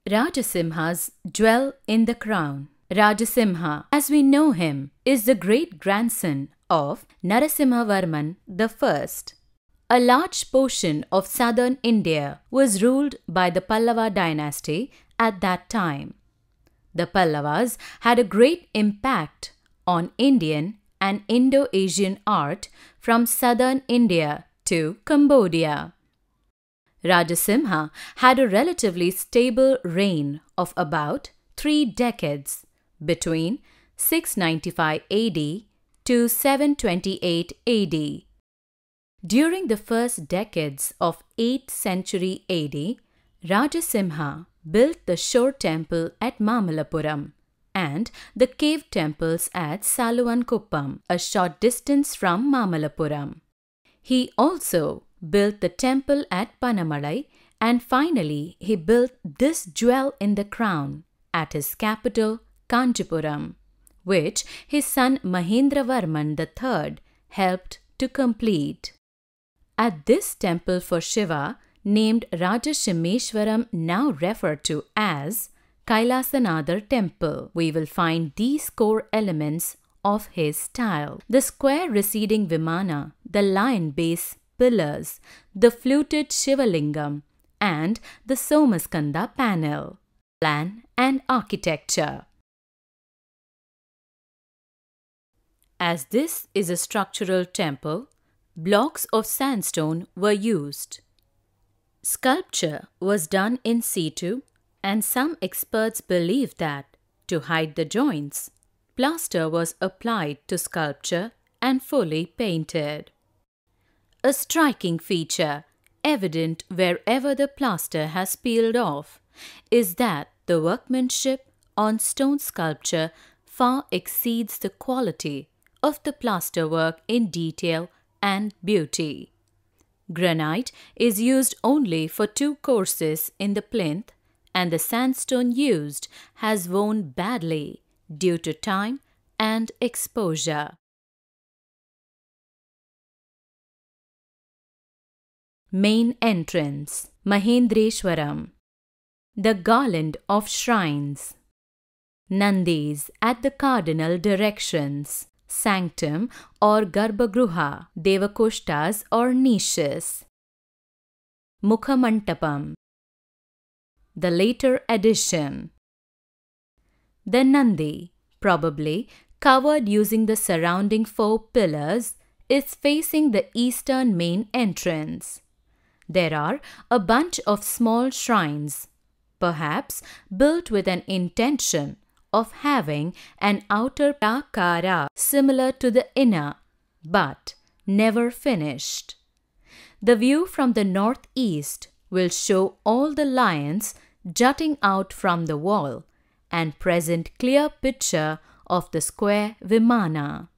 Rajasimhas dwell in the crown. Rajasimha, as we know him, is the great-grandson of Narasimhavarman I. A large portion of southern India was ruled by the Pallava dynasty at that time. The Pallavas had a great impact on Indian and Indo-Asian art from southern India to Cambodia. Rajasimha had a relatively stable reign of about 3 decades between 695 AD to 728 AD. During the first decades of 8th century AD, Rajasimha built the shore temple at Mamallapuram and the cave temples at Saluvankuppam, a short distance from Mamallapuram. He also built the temple at Panamalai, and finally he built this jewel in the crown at his capital Kanchipuram, which his son Mahendravarman III helped to complete. At this temple for Shiva, named Rajashimeshwaram, now referred to as Kailasanatha Temple, we will find these core elements of his style: the square receding Vimana, the lion base pillars, the fluted Shivalingam, and the Somaskanda panel. Plan and architecture. As this is a structural temple, blocks of sandstone were used. Sculpture was done in situ, and some experts believe that, to hide the joints, plaster was applied to sculpture and fully painted. A striking feature, evident wherever the plaster has peeled off, is that the workmanship on stone sculpture far exceeds the quality of the plasterwork in detail and beauty. Granite is used only for 2 courses in the plinth, and the sandstone used has worn badly due to time and exposure. Main entrance, Mahendreshwaram. The garland of shrines. Nandis at the cardinal directions. Sanctum or Garbhagruha, Devakoshtas or niches. Mukhamantapam, the later addition. The Nandi, probably covered using the surrounding 4 pillars, is facing the eastern main entrance. There are a bunch of small shrines, perhaps built with an intention of having an outer prakara similar to the inner, but never finished. The view from the northeast will show all the lions jutting out from the wall and present clear picture of the square Vimana.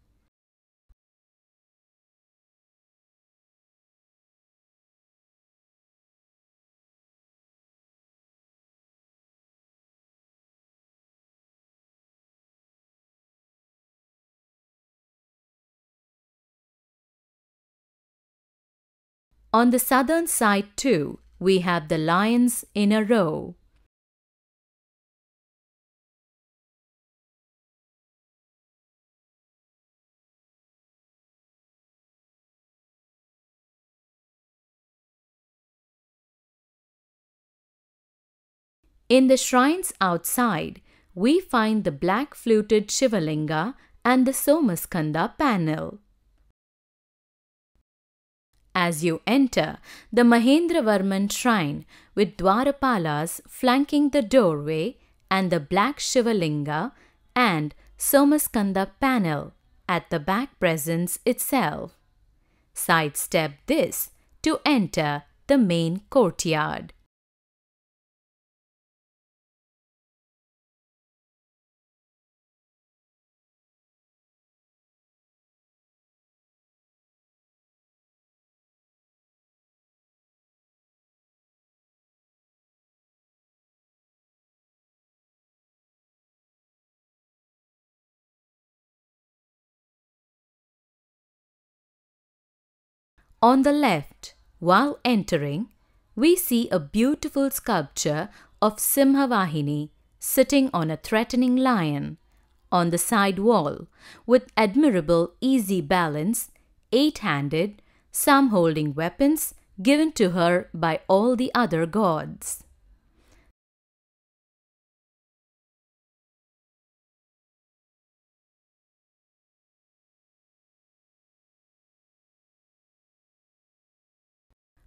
On the southern side too, we have the lions in a row. In the shrines outside, we find the black fluted Shivalinga and the Somaskanda panel. As you enter the Mahendravarman shrine with Dwarapalas flanking the doorway and the black Shivalinga and Somaskanda panel at the back presence itself. Sidestep this to enter the main courtyard. On the left, while entering, we see a beautiful sculpture of Simhavahini sitting on a threatening lion on the side wall with admirable easy balance, eight-handed, some holding weapons given to her by all the other gods.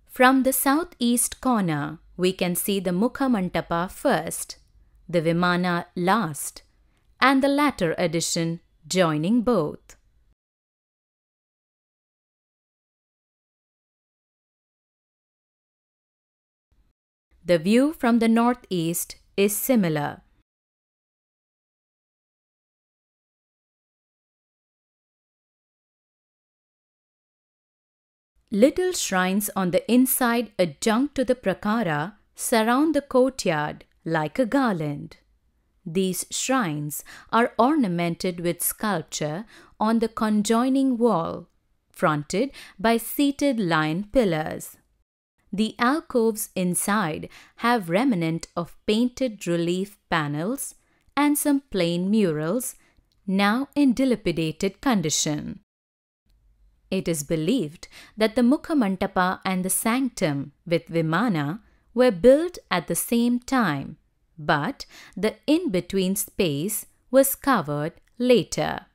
From the southeast corner, we can see the Mukha Mantapa first, the Vimana last, and the latter addition joining both. The view from the northeast is similar. Little shrines on the inside adjunct to the prakara surround the courtyard like a garland. These shrines are ornamented with sculpture on the conjoining wall, fronted by seated lion pillars. The alcoves inside have remnant of painted relief panels and some plain murals, now in dilapidated condition. It is believed that the Mukha Mantapa and the sanctum with Vimana were built at the same time, but the in-between space was covered later.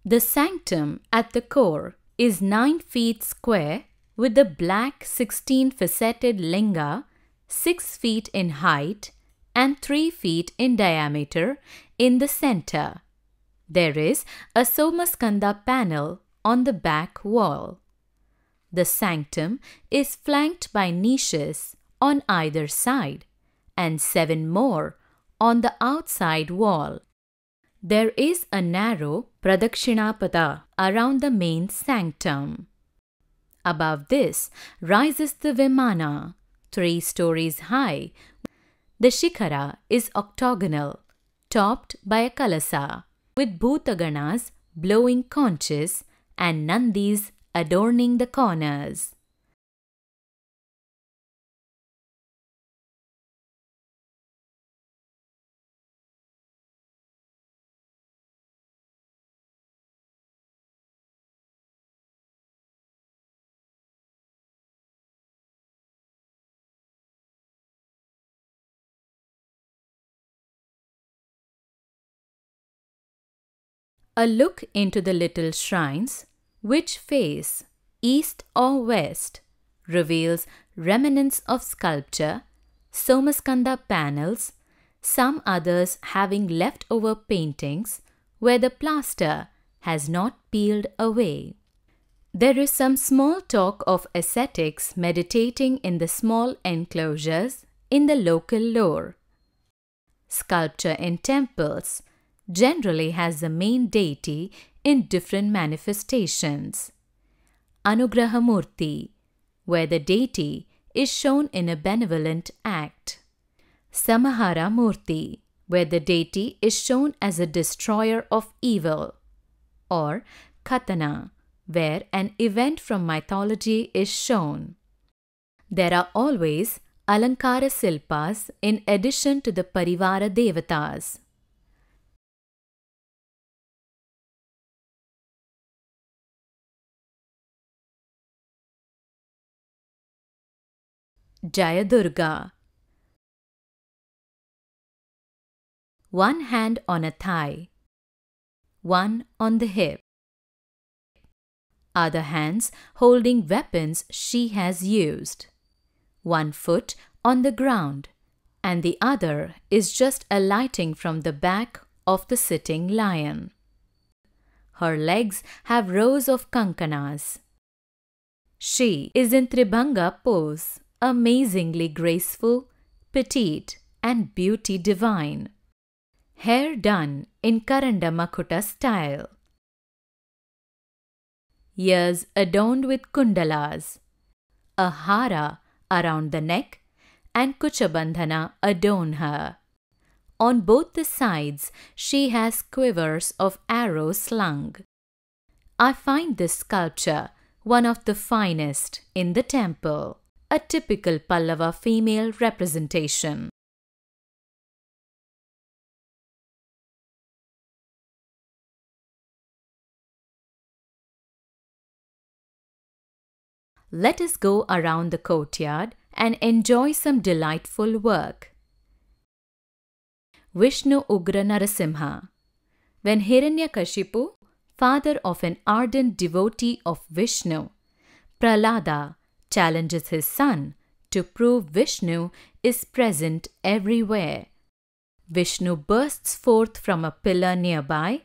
The sanctum at the core is 9 feet square with the black 16-faceted linga 6 feet in height and 3 feet in diameter in the center. There is a Somaskanda panel on the back wall. The sanctum is flanked by niches on either side and 7 more on the outside wall. There is a narrow Pradakshinapata around the main sanctum. Above this rises the Vimana, 3 stories high. The Shikhara is octagonal, topped by a Kalasa, with Bhutaganas blowing conches and Nandis adorning the corners. A look into the little shrines, which face east or west, reveals remnants of sculpture, Somaskanda panels, some others having leftover paintings where the plaster has not peeled away. There is some small talk of ascetics meditating in the small enclosures in the local lore. Sculpture in temples generally has the main deity in different manifestations. Anugrahamurti, where the deity is shown in a benevolent act. Samahara Murti, where the deity is shown as a destroyer of evil. Or Katana, where an event from mythology is shown. There are always Alankara Silpas in addition to the Parivara Devatas. Jaya Durga. One hand on a thigh, one on the hip. Other hands holding weapons she has used. One foot on the ground, and the other is just alighting from the back of the sitting lion. Her legs have rows of kankanas. She is in Tribhanga pose, amazingly graceful, petite, and beauty divine. Hair done in Karanda Makhuta style. Ears adorned with kundalas. A hara around the neck and kuchabandhana adorn her. On both the sides she has quivers of arrows slung. I find this sculpture one of the finest in the temple, a typical Pallava female representation. let us go around the courtyard and enjoy some delightful work. Vishnu Ugra Narasimha. When Hiranyakashipu, father of an ardent devotee of Vishnu, Prahlada, challenges his son to prove Vishnu is present everywhere, Vishnu bursts forth from a pillar nearby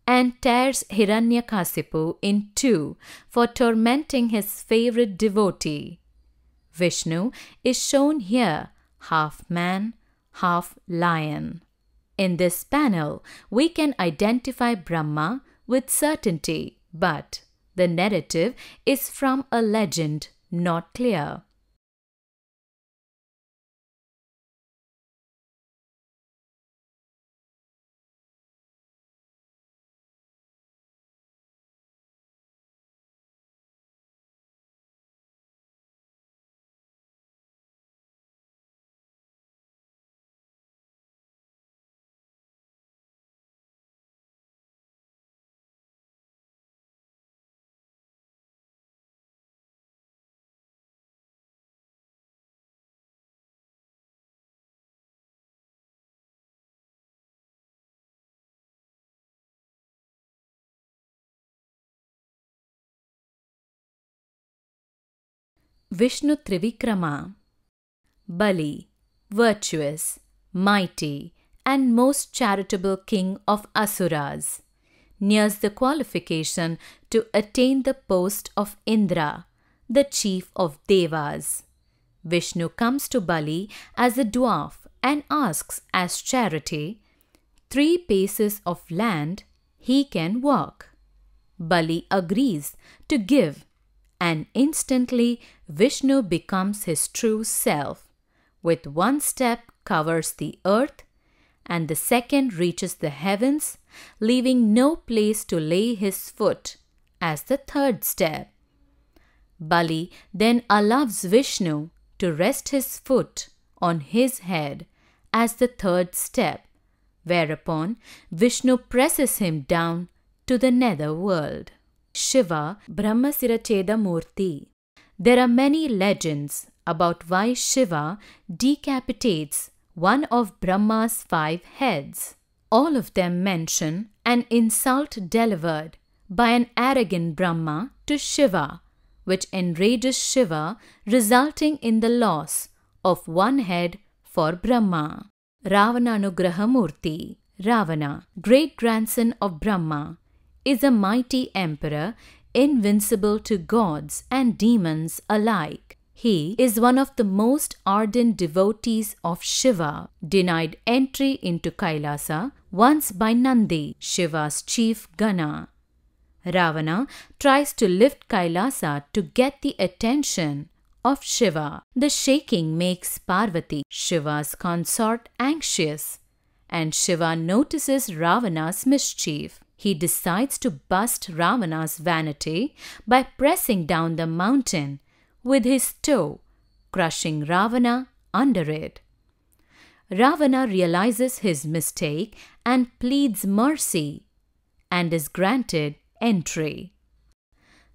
and tears Hiranyakasipu in two for tormenting his favorite devotee. Vishnu is shown here half man, half lion. In this panel, we can identify Brahma with certainty, but the narrative is from a legend, not clear. Vishnu Trivikrama. Bali, virtuous, mighty, and most charitable king of Asuras, nears the qualification to attain the post of Indra, the chief of Devas. Vishnu comes to Bali as a dwarf and asks as charity 3 paces of land he can walk. Bali agrees to give, and instantly Vishnu becomes his true self. With 1 step covers the earth, and the second reaches the heavens, leaving no place to lay his foot as the 3rd step. Bali then allows Vishnu to rest his foot on his head as the 3rd step, whereupon Vishnu presses him down to the nether world. Shiva Brahmasiracheda Murti. There are many legends about why Shiva decapitates one of Brahma's 5 heads. All of them mention an insult delivered by an arrogant Brahma to Shiva, which enrages Shiva, resulting in the loss of 1 head for Brahma. Ravananugraha Murti. Ravana, great-grandson of Brahma, is a mighty emperor invincible to gods and demons alike. He is one of the most ardent devotees of Shiva, denied entry into Kailasa once by Nandi, Shiva's chief Gana. Ravana tries to lift Kailasa to get the attention of Shiva. The shaking makes Parvati, Shiva's consort, anxious, and Shiva notices Ravana's mischief. He decides to bust Ravana's vanity by pressing down the mountain with his toe, crushing Ravana under it. Ravana realizes his mistake and pleads mercy, and is granted entry.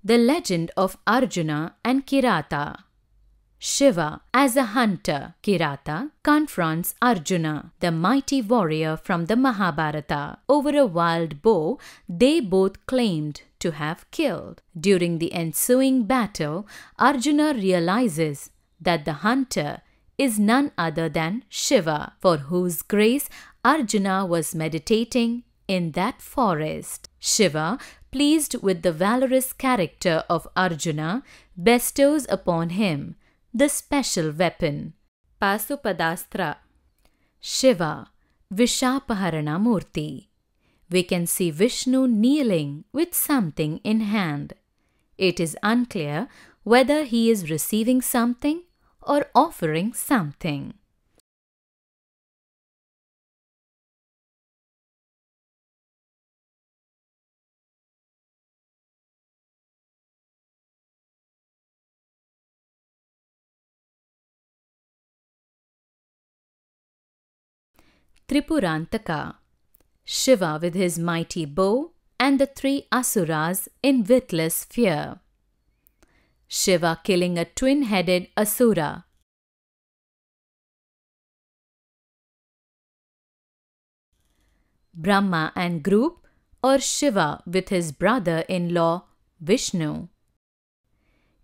The legend of Arjuna and Kirata. Shiva, as a hunter, Kirata, confronts Arjuna, the mighty warrior from the Mahabharata, over a wild boar they both claimed to have killed. During the ensuing battle, Arjuna realizes that the hunter is none other than Shiva, for whose grace Arjuna was meditating in that forest. Shiva, pleased with the valorous character of Arjuna, bestows upon him the special weapon, Pasupadastra. Shiva, Vishapaharana Murti. We can see Vishnu kneeling with something in hand. It is unclear whether he is receiving something or offering something. Tripurantaka. Shiva with his mighty bow and the 3 asuras in witless fear. Shiva killing a twin-headed Asura. Brahma and group, or Shiva with his brother-in-law Vishnu.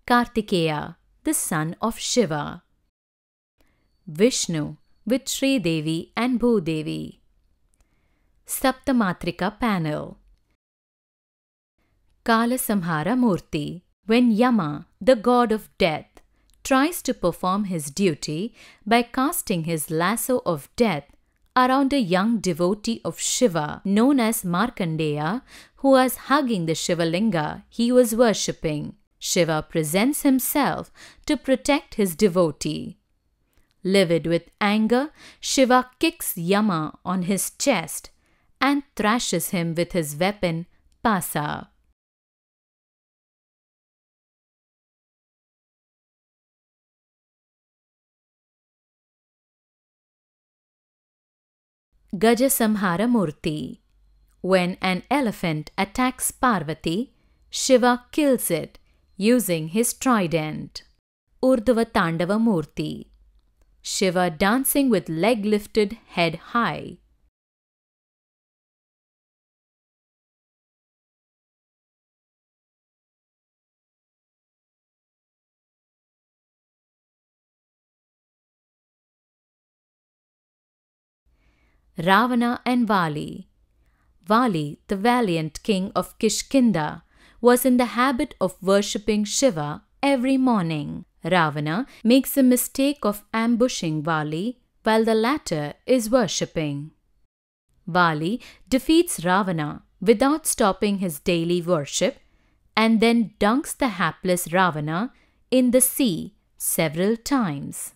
Kartikeya, the son of Shiva. Vishnu with Sri Devi and Bhudevi. Saptamatrika panel. Kailasamhara Murti. When Yama, the god of death, tries to perform his duty by casting his lasso of death around a young devotee of Shiva known as Markandeya, who was hugging the Shivalinga he was worshipping, Shiva presents himself to protect his devotee. Livid with anger, Shiva kicks Yama on his chest and thrashes him with his weapon Pasa. Gajasamhara Murti. When an elephant attacks Parvati, Shiva kills it using his trident. Urdhva Tandava Murti. Shiva dancing with leg lifted, head high. Ravana and Vali. Vali, the valiant king of Kishkinda, was in the habit of worshipping Shiva every morning. Ravana makes the mistake of ambushing Vali while the latter is worshipping. Vali defeats Ravana without stopping his daily worship and then dunks the hapless Ravana in the sea several times.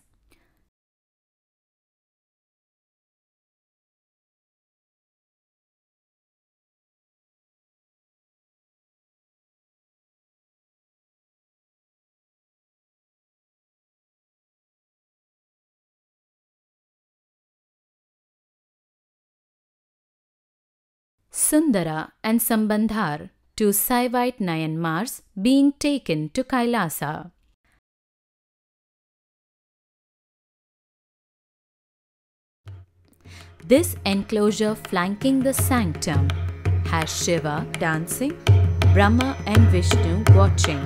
Sundara and Sambandhar, two Saivite Nayanmars being taken to Kailasa. This enclosure flanking the sanctum has Shiva dancing, Brahma and Vishnu watching.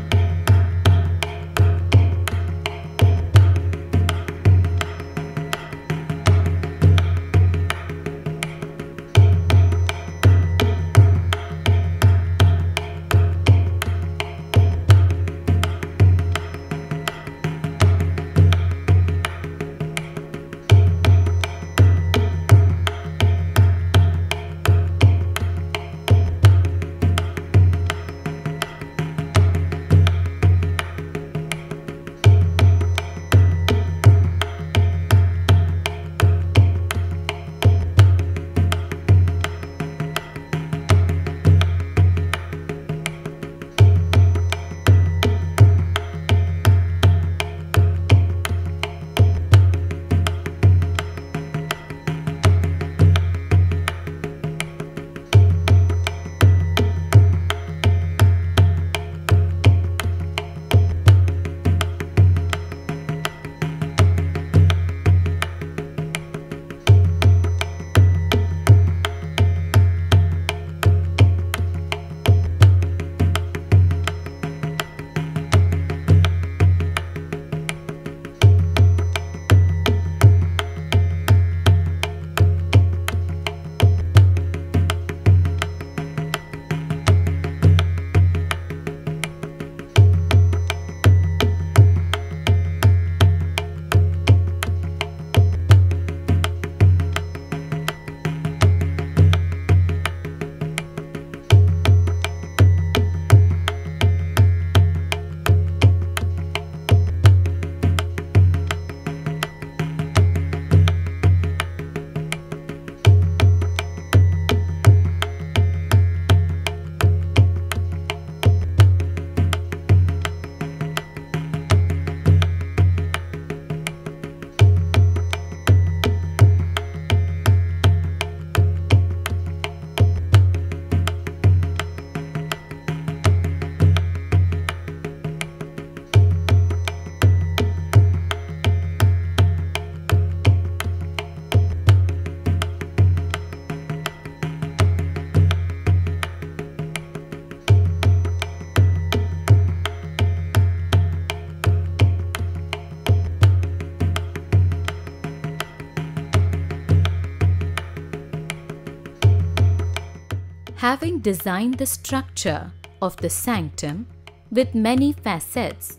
Having designed the structure of the sanctum with many facets,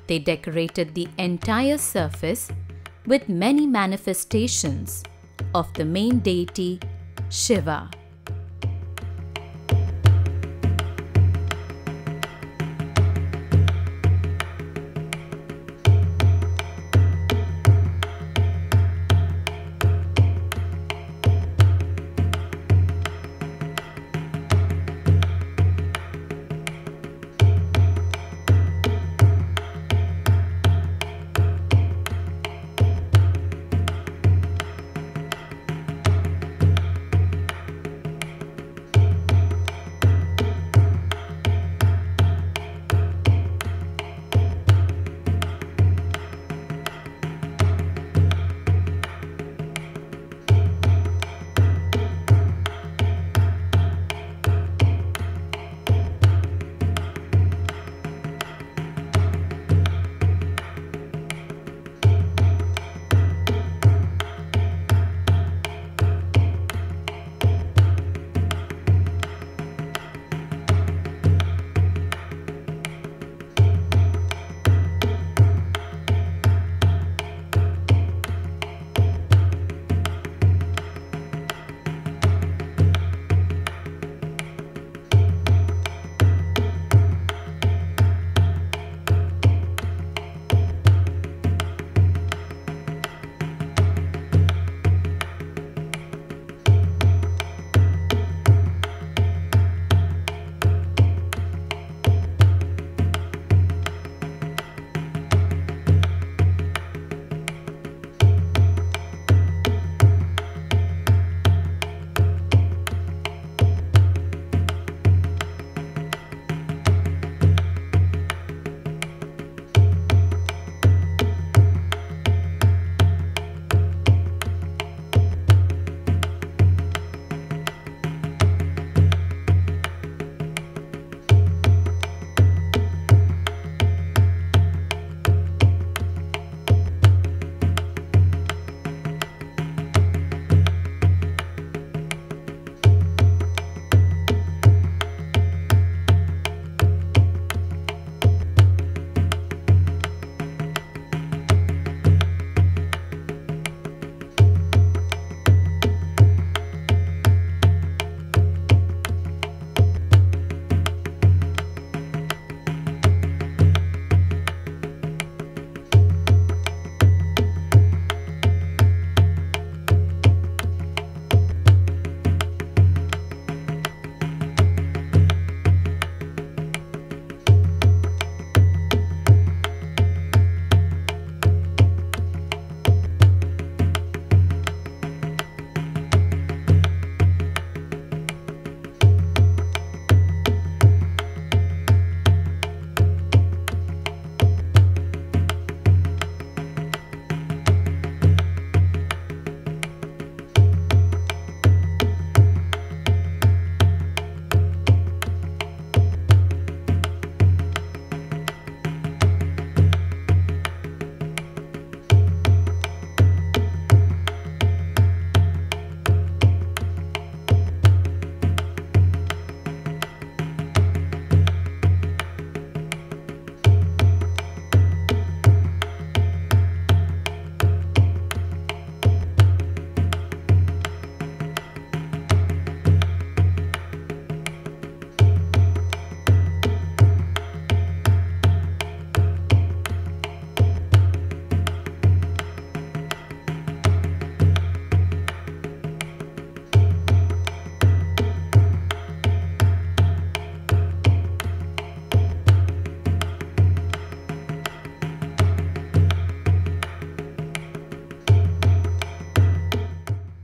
they decorated the entire surface with many manifestations of the main deity Shiva.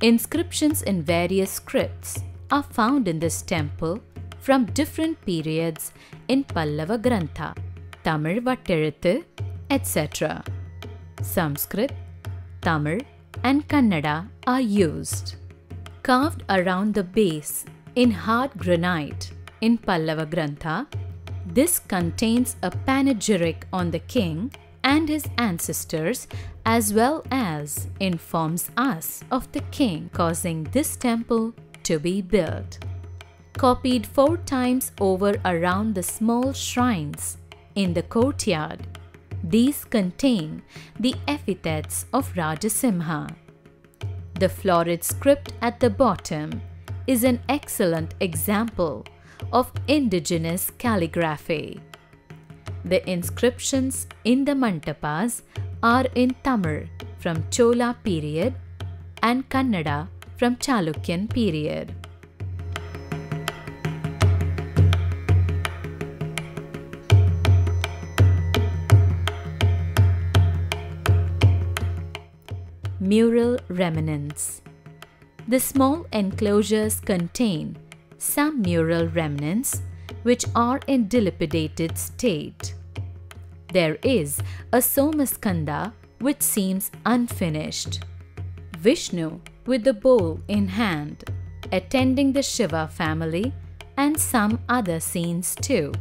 Inscriptions in various scripts are found in this temple from different periods in Pallava Grantha, Tamil Vatteluthu, etc. Sanskrit, Tamil and Kannada are used. Carved around the base in hard granite in Pallava Grantha, this contains a panegyric on the king and his ancestors, as well as informs us of the king causing this temple to be built. copied 4 times over around the small shrines in the courtyard. These contain the epithets of Rajasimha. The florid script at the bottom is an excellent example of indigenous calligraphy. The inscriptions in the mantapas are in Tamil from Chola period and Kannada from Chalukyan period. Mural remnants. The small enclosures contain some mural remnants which are in dilapidated state. There is a Somaskanda which seems unfinished. Vishnu with the bowl in hand, attending the Shiva family, and some other scenes too.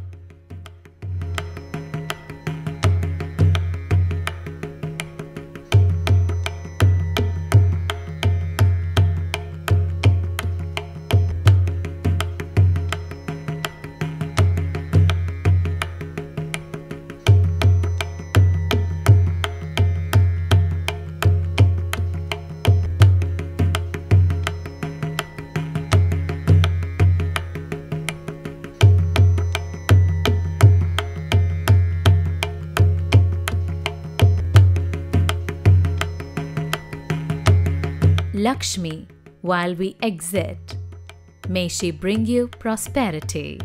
Lakshmi, while we exit, may she bring you prosperity.